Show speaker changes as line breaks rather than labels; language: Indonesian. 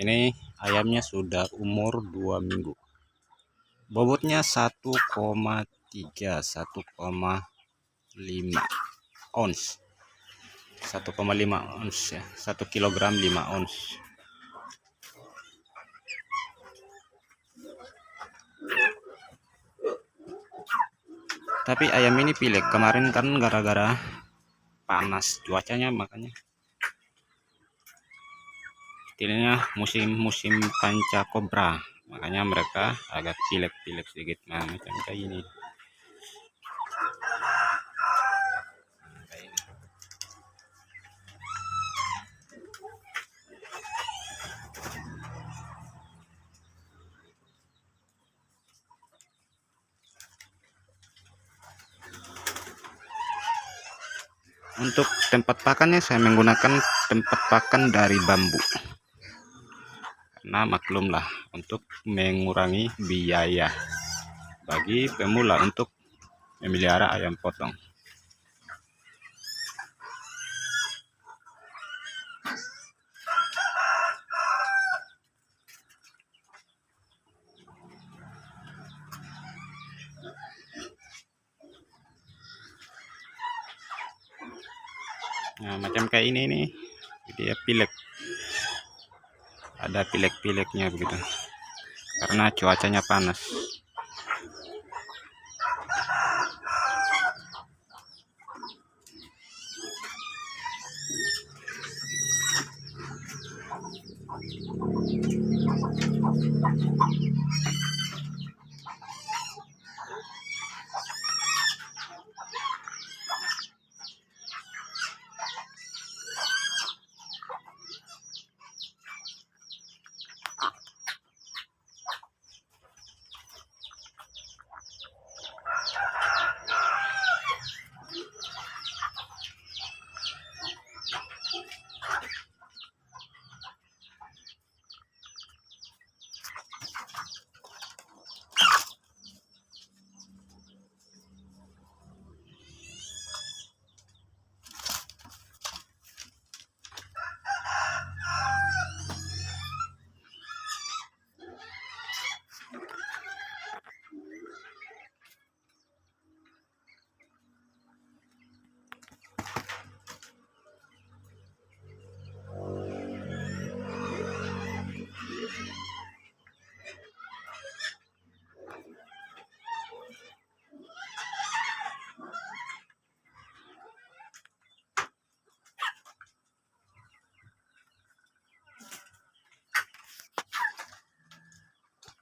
Ini ayamnya sudah umur 2 minggu. Bobotnya 1,3 1,5 ons. 1,5 ons ya. 1 kilogram 5 ons. Tapi ayam ini pilek kemarin kan gara-gara panas cuacanya, makanya istilahnya musim pancakobra, makanya mereka agak pilek-pilek sedikit. Nah, macam kayak ini. Untuk tempat pakannya saya menggunakan tempat pakan dari bambu. Nah, maklumlah, untuk mengurangi biaya bagi pemula untuk memelihara ayam potong. Nah, macam kayak ini nih, dia pilek. Ada pilek-pileknya begitu. Karena cuacanya panas.